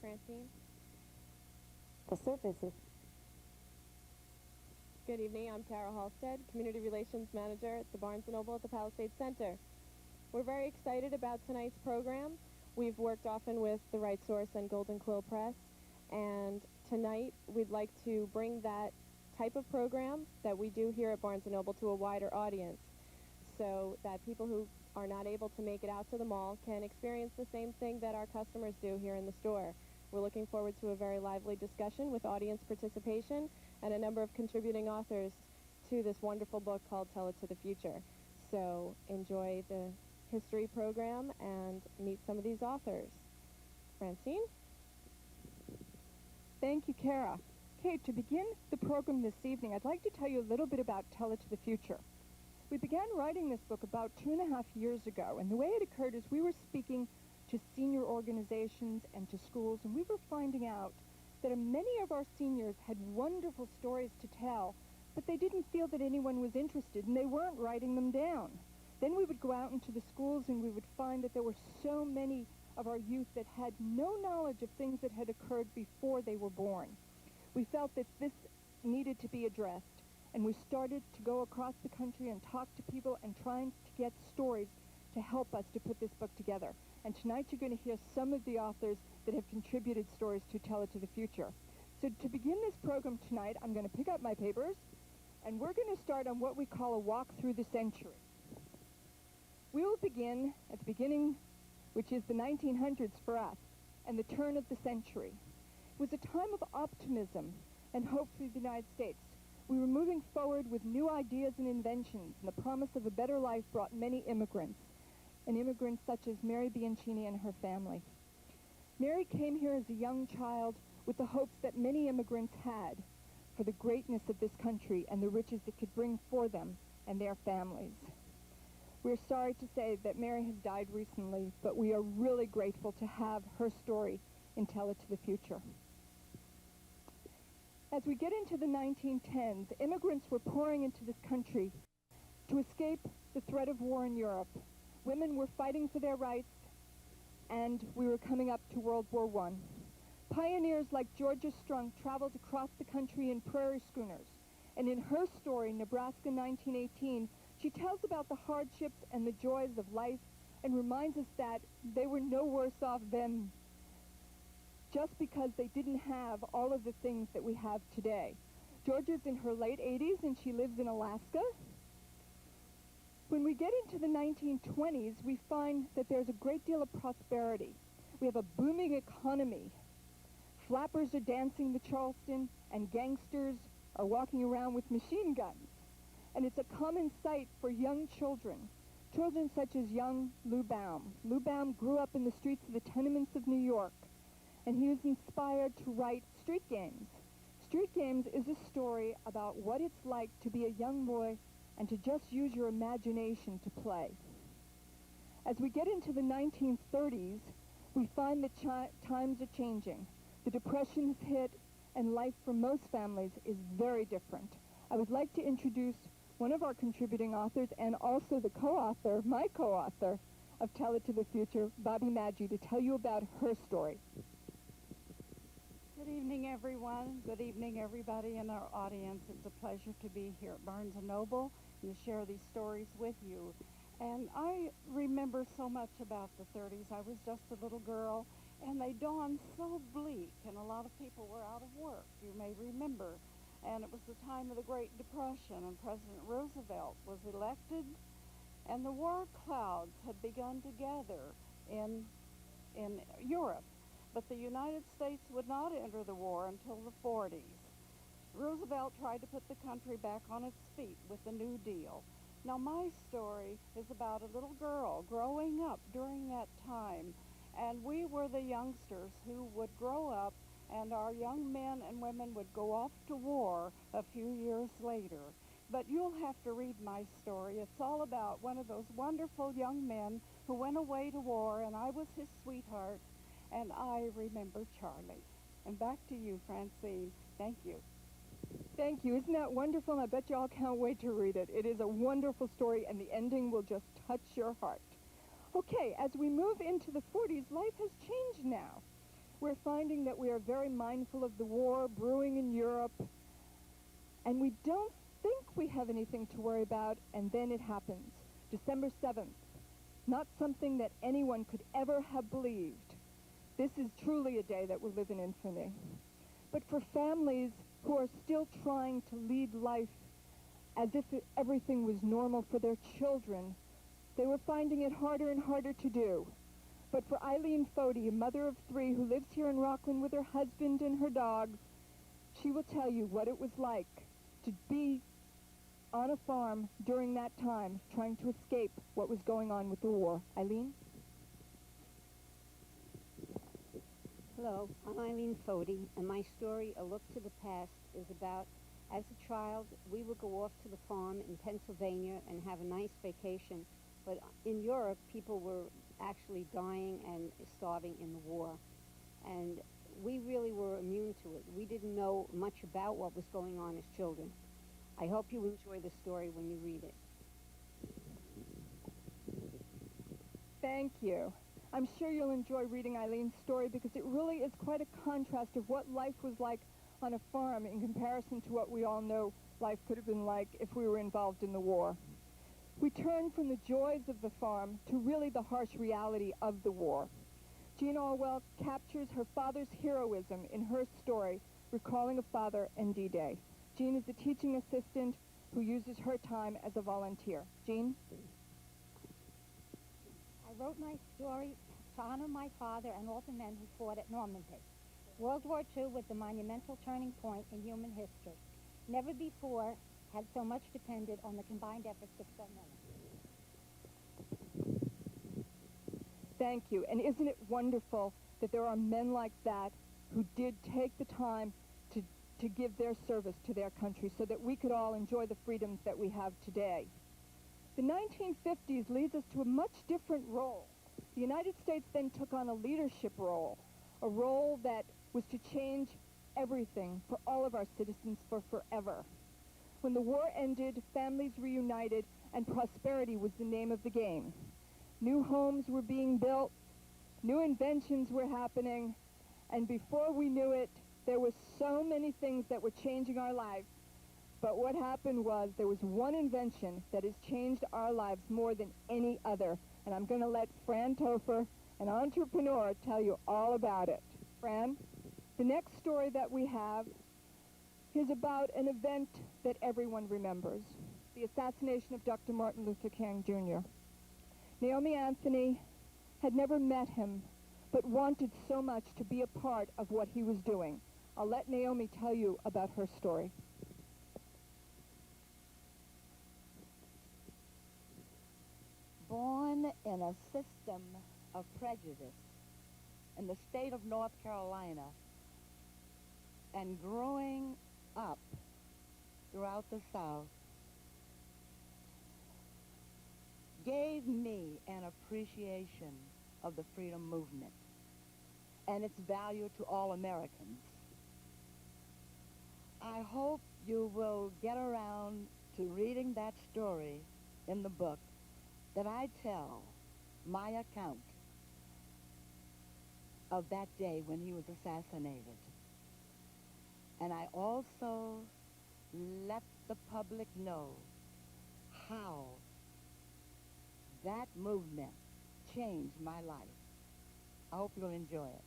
Francine. The surfaces. Good evening, I'm Cara Halstead, Community Relations Manager at the Barnes & Noble at the Palisades Center. We're very excited about tonight's program. We've worked often with The Right Source and Golden Quill Press, and tonight we'd like to bring that type of program that we do here at Barnes & Noble to a wider audience, so that people who are not able to make it out to the mall can experience the same thing that our customers do here in the store. We're looking forward to a very lively discussion with audience participation and a number of contributing authors to this wonderful book called Tell It to the Future. So enjoy the history program and meet some of these authors. Francine? Thank you, Cara. Okay, to begin the program this evening, I'd like to tell you a little bit about Tell It to the Future. We began writing this book about 2.5 years ago, and the way it occurred is we were speaking to senior organizations and to schools, and we were finding out that many of our seniors had wonderful stories to tell, but they didn't feel that anyone was interested, and they weren't writing them down. Then we would go out into the schools, and we would find that there were so many of our youth that had no knowledge of things that had occurred before they were born. We felt that this needed to be addressed, and we started to go across the country and talk to people and trying to get stories to help us to put this book together. And tonight you're going to hear some of the authors that have contributed stories to Tell It to the Future. So to begin this program tonight, I'm going to pick up my papers, and we're going to start on what we call a walk through the century. We will begin at the beginning, which is the 1900s for us, and the turn of the century. It was a time of optimism and hope for the United States. We were moving forward with new ideas and inventions, and the promise of a better life brought many immigrants, and immigrants such as Mary Bianchini and her family. Mary came here as a young child with the hopes that many immigrants had for the greatness of this country and the riches it could bring for them and their families. We're sorry to say that Mary has died recently, but we are really grateful to have her story in Tell It to the Future. As we get into the 1910s, immigrants were pouring into this country to escape the threat of war in Europe. Women were fighting for their rights, and we were coming up to World War I. Pioneers like Georgia Strunk traveled across the country in prairie schooners, and in her story, Nebraska 1918, she tells about the hardships and the joys of life and reminds us that they were no worse off then just because they didn't have all of the things that we have today. Georgia's in her late 80s, and she lives in Alaska. When we get into the 1920s, we find that there's a great deal of prosperity. We have a booming economy. Flappers are dancing the Charleston, and gangsters are walking around with machine guns. And it's a common sight for young children such as young Lou Baum. Lou Baum grew up in the streets of the tenements of New York, and he was inspired to write Street Games. Street Games is a story about what it's like to be a young boy and to just use your imagination to play. As we get into the 1930s, we find that times are changing. The Depression has hit, and life for most families is very different. I would like to introduce one of our contributing authors and also the co-author, my co-author, of Tell It to the Future, Bobby Maggi, to tell you about her story. Good evening, everyone. Good evening, everybody in our audience. It's a pleasure to be here at Barnes & Noble and to share these stories with you. And I remember so much about the 30s. I was just a little girl, and they dawned so bleak, and a lot of people were out of work, you may remember. And it was the time of the Great Depression, and President Roosevelt was elected, and the war clouds had begun to gather in Europe. But the United States would not enter the war until the 40s. Roosevelt tried to put the country back on its feet with the New Deal. Now, my story is about a little girl growing up during that time, and we were the youngsters who would grow up, and our young men and women would go off to war a few years later. But you'll have to read my story. It's all about one of those wonderful young men who went away to war, and I was his sweetheart, and I remember Charlie. And back to you, Francine. Thank you. Thank you. Isn't that wonderful? And I bet you all can't wait to read it. It is a wonderful story, and the ending will just touch your heart. Okay, as we move into the 40s, life has changed now. We're finding that we are very mindful of the war brewing in Europe, and we don't think we have anything to worry about, and then it happens. December 7th. Not something that anyone could ever have believed. This is truly a day that will live in infamy. But for families who are still trying to lead life as if everything was normal for their children, they were finding it harder and harder to do. But for Eileen Fody, a mother of 3 who lives here in Rockland with her husband and her dogs, she will tell you what it was like to be on a farm during that time, trying to escape what was going on with the war. Eileen? Hello, I'm Eileen Fody, and my story, A Look to the Past, is about, as a child, we would go off to the farm in Pennsylvania and have a nice vacation, but in Europe, people were actually dying and starving in the war, and we really were immune to it. We didn't know much about what was going on as children. I hope you enjoy the story when you read it. Thank you. I'm sure you'll enjoy reading Eileen's story because it really is quite a contrast of what life was like on a farm in comparison to what we all know life could have been like if we were involved in the war. We turn from the joys of the farm to really the harsh reality of the war. Jean Orwell captures her father's heroism in her story, Recalling a Father and D-Day. Jean is a teaching assistant who uses her time as a volunteer. Jean? I wrote my story to honor my father and all the men who fought at Normandy. World War II was the monumental turning point in human history. Never before had so much depended on the combined efforts of so many. Thank you. And isn't it wonderful that there are men like that who did take the time to give their service to their country so that we could all enjoy the freedoms that we have today. The 1950s leads us to a much different role. The United States then took on a leadership role, a role that was to change everything for all of our citizens for forever. When the war ended, families reunited, and prosperity was the name of the game. New homes were being built, new inventions were happening, and before we knew it, there were so many things that were changing our lives. But what happened was there was one invention that has changed our lives more than any other, and I'm going to let Fran Topher, an entrepreneur, tell you all about it. Fran, the next story that we have is about an event that everyone remembers, the assassination of Dr. Martin Luther King Jr. Naomi Anthony had never met him, but wanted so much to be a part of what he was doing. I'll let Naomi tell you about her story. Born in a system of prejudice in the state of North Carolina and growing up throughout the South gave me an appreciation of the freedom movement and its value to all Americans. I hope you will get around to reading that story in the book that I tell my account of that day when he was assassinated. And I also let the public know how that movement changed my life. I hope you'll enjoy it.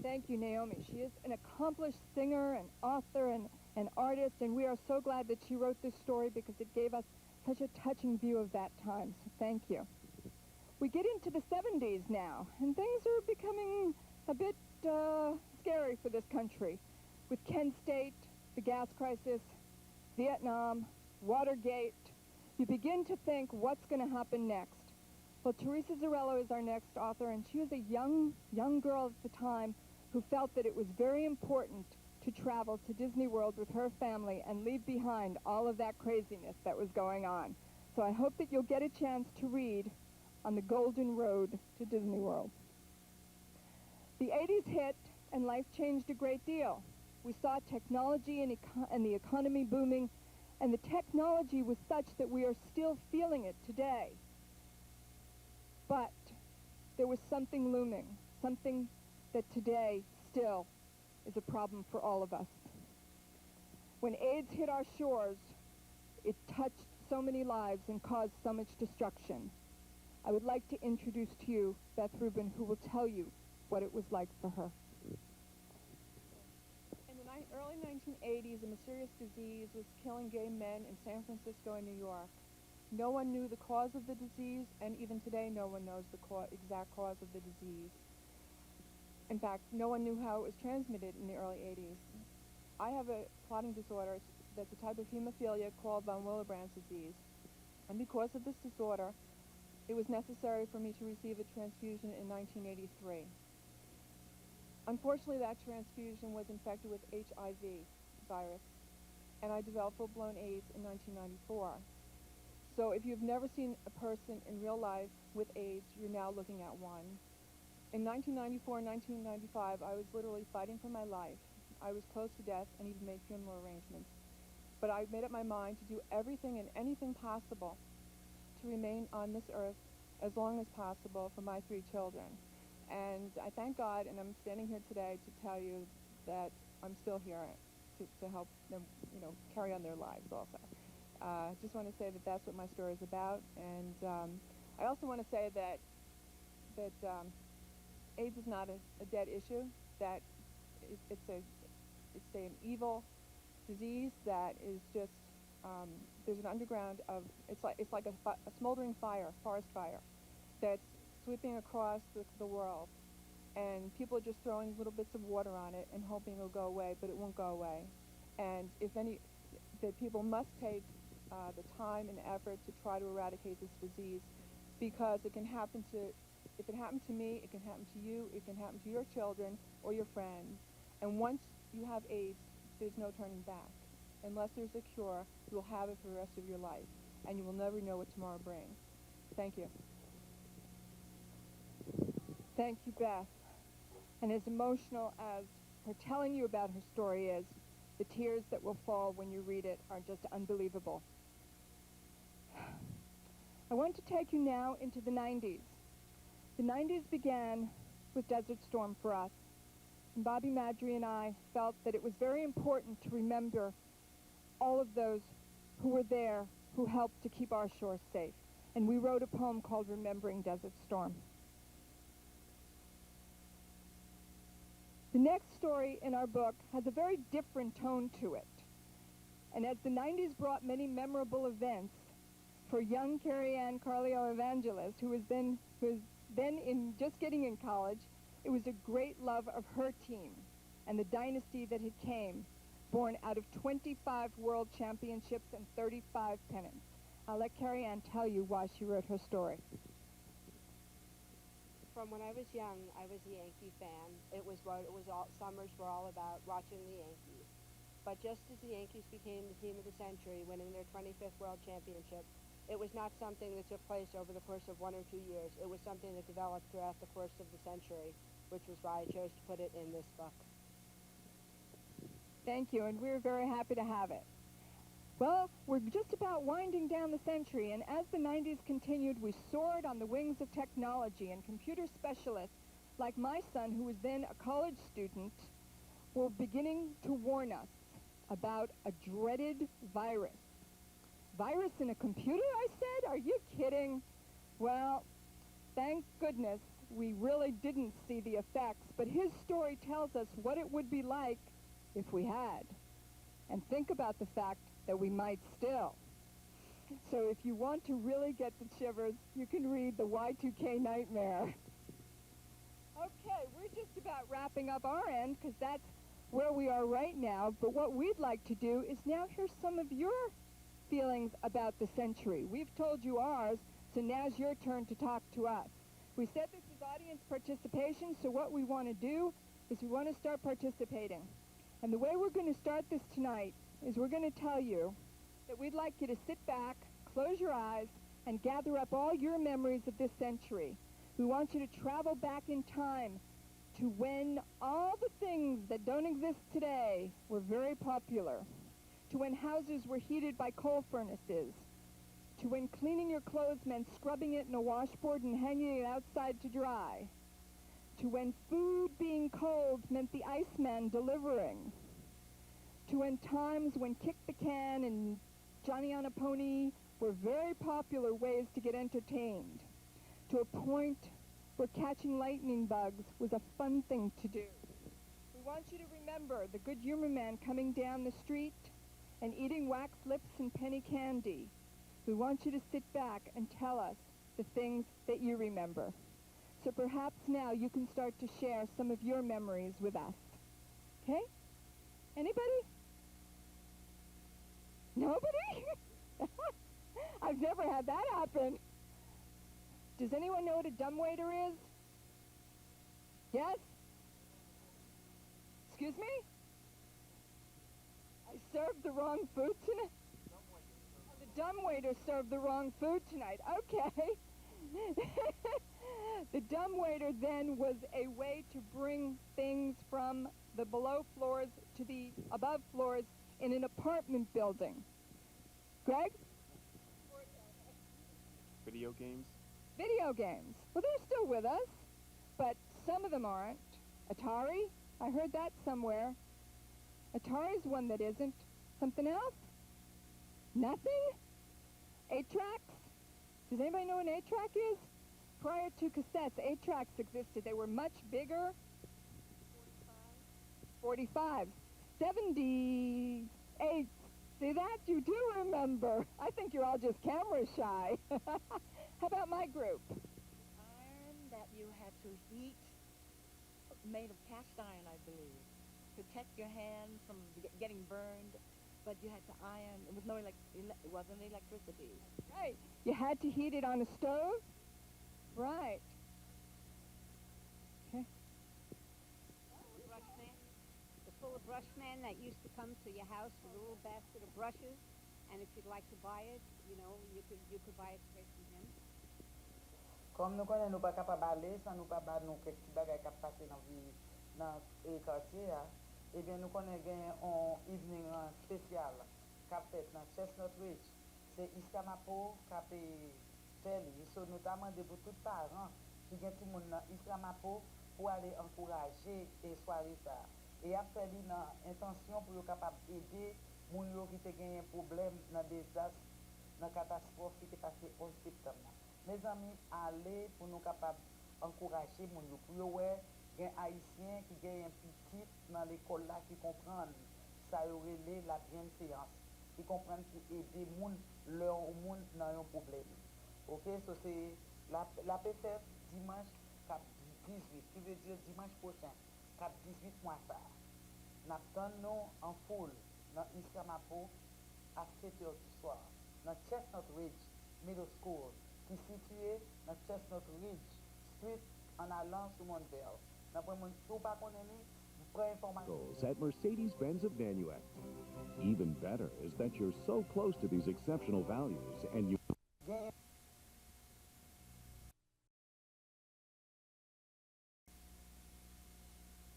Thank you, Naomi. She is an accomplished singer, an author, and an artist, and we are so glad that she wrote this story because it gave us such a touching view of that time, so thank you. We get into the 70s now, and things are becoming a bit scary for this country. With Kent State, the gas crisis, Vietnam, Watergate, you begin to think, what's going to happen next? Well, Teresa Zarello is our next author, and she was a young girl at the time who felt that it was very important to travel to Disney World with her family and leave behind all of that craziness that was going on. So I hope that you'll get a chance to read On the Golden Road to Disney World. The 80s hit, and life changed a great deal. We saw technology and the economy booming, and the technology was such that we are still feeling it today. But there was something looming, something that today still is a problem for all of us. When AIDS hit our shores, it touched so many lives and caused so much destruction. I would like to introduce to you Beth Rubin, who will tell you what it was like for her. In the early 1980s, a mysterious disease was killing gay men in San Francisco and New York. No one knew the cause of the disease, and even today no one knows the exact cause of the disease. In fact, no one knew how it was transmitted in the early 80s. I have a clotting disorder that's a type of hemophilia called von Willebrand's disease. And because of this disorder, it was necessary for me to receive a transfusion in 1983. Unfortunately, that transfusion was infected with HIV virus, and I developed full-blown AIDS in 1994. So if you've never seen a person in real life with AIDS, you're now looking at one. In 1994 and 1995, I was literally fighting for my life. I was close to death and even made funeral arrangements. But I made up my mind to do everything and anything possible to remain on this earth as long as possible for my 3 children. And I thank God, and I'm standing here today to tell you that I'm still here to help them, carry on their lives also. Just want to say that that's what my story is about. And I also want to say that AIDS is not a dead issue, that it's an evil disease that is just, there's an underground of, it's like a smoldering fire, forest fire, that's sweeping across the world. And people are just throwing little bits of water on it and hoping it'll go away, but it won't go away. And that people must take the time and effort to try to eradicate this disease, because it can happen if it happened to me, it can happen to you, it can happen to your children or your friends. And once you have AIDS, there's no turning back. Unless there's a cure, you will have it for the rest of your life, and you will never know what tomorrow brings. Thank you. Thank you, Beth. And as emotional as her telling you about her story is, the tears that will fall when you read it are just unbelievable. I want to take you now into the 90s. The 90s began with Desert Storm for us. And Bobby Madry and I felt that it was very important to remember all of those who were there, who helped to keep our shores safe. And we wrote a poem called Remembering Desert Storm. The next story in our book has a very different tone to it. And as the 90s brought many memorable events for young Carrie Ann Carleo Evangelist, who was then just getting in college, it was a great love of her team and the dynasty that had came, born out of 25 world championships and 35 pennants. I'll let Carrie Ann tell you why she wrote her story. From when I was young, I was a Yankee fan. Summers were all about watching the Yankees. But just as the Yankees became the team of the century, winning their 25th World Championship, it was not something that took place over the course of 1 or 2 years. It was something that developed throughout the course of the century, which was why I chose to put it in this book. Thank you, and we're very happy to have it. Well, we're just about winding down the century, and as the 90s continued, we soared on the wings of technology, and computer specialists, like my son, who was then a college student, were beginning to warn us about a dreaded virus. Virus in a computer, I said? Are you kidding? Well, thank goodness we really didn't see the effects, but his story tells us what it would be like if we had. And think about the fact that we might still. So if you want to really get the shivers, you can read The Y2K Nightmare. Okay, we're just about wrapping up our end, because that's where we are right now, but what we'd like to do is now hear some of your feelings about the century. We've told you ours, so now's your turn to talk to us. We said this is audience participation, so what we want to do is we want to start participating. And the way we're going to start this tonight is we're going to tell you that we'd like you to sit back, close your eyes, and gather up all your memories of this century. We want you to travel back in time to when all the things that don't exist today were very popular, to when houses were heated by coal furnaces, to when cleaning your clothes meant scrubbing it in a washboard and hanging it outside to dry, to when food being cold meant the iceman delivering, to when times when kick the can and Johnny on a Pony were very popular ways to get entertained, to a point where catching lightning bugs was a fun thing to do. We want you to remember the Good Humor Man coming down the street and eating wax lips and penny candy. We want you to sit back and tell us the things that you remember. So perhaps now you can start to share some of your memories with us. Okay? Anybody? Nobody? I've never had that happen. Does anyone know what a dumbwaiter is? Yes? Excuse me? I served the wrong food tonight? Oh, the dumbwaiter served the wrong food tonight. Okay. The dumbwaiter then was a way to bring things from the below floors to the above floors in an apartment building. Greg? Video games? Video games. Well, they're still with us, but some of them aren't. Atari? I heard that somewhere. Atari's one that isn't. Something else? Nothing? 8-tracks? Does anybody know what an 8-track is? Prior to cassettes, 8-tracks existed. They were much bigger. 45. 78. See that? You do remember. I think you're all just camera shy. How about my group? Iron that you had to heat, made of cast iron, I believe, protect your hand from getting burned, but you had to iron. It was no it wasn't electricity. Right. You had to heat it on a stove? Right. Okay. The full brush man that used to come to your house with a little basket of brushes, and if you'd like to buy it, you could buy it straight from him. Comme nous connaissons, nous pas capable d'aller sans nous pas battre nous quelques petits bagages qui passent dans le quartier, eh bien nous connaissons un evening spécial qui a fait dans Chestnut Ridge. C'est Islamapo qui a fait, notamment pour tous les parents qui ont tout le monde dans Islamapo pour aller encourager et soirée ça. Et a fait une intention pour être capable d'aider les gens qui ont un problème dans des désastres, dans la catastrophe qui est passée au 11 septembre. Mes amis, allez pour nous capables d'encourager les gens. Pour voir des Haïtiens qui ont un petit dans l'école là qui comprennent ça aurait la bienséance, qui comprennent pour aider les gens dans un problème. Ok, so c'est la PFF dimanche 18, qui veut dire dimanche prochain, 18 mois ça. Nous attendons en foule dans Islamapo à 7h du soir, dans Chestnut Ridge Middle School, qui est situé dans Chestnut Ridge Street en allant sur Montvale. D'après mon tout pas connaître, vous prenez information. At Mercedes-Benz of Nanuet. Even better is that you're so close to these exceptional values and you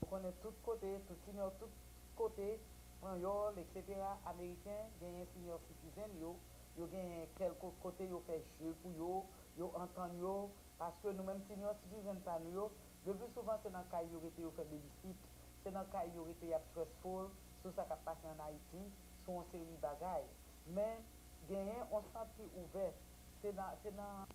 On connaît tout côté, tout senior, tout côté, Creole, etc. Américain, gagne senior citizen, yo gagne quelques côtés, yo fait jeu pour yo entend yo, parce que nous-mêmes senior citizen pas nous, le plus souvent c'est dans le cas où yo fait babysit, c'est dans le cas où il y a stressful, sur ça qui passe en Haïti, sur une série de bagailles. Mais gagne, on sent plus ouvert, c'est dans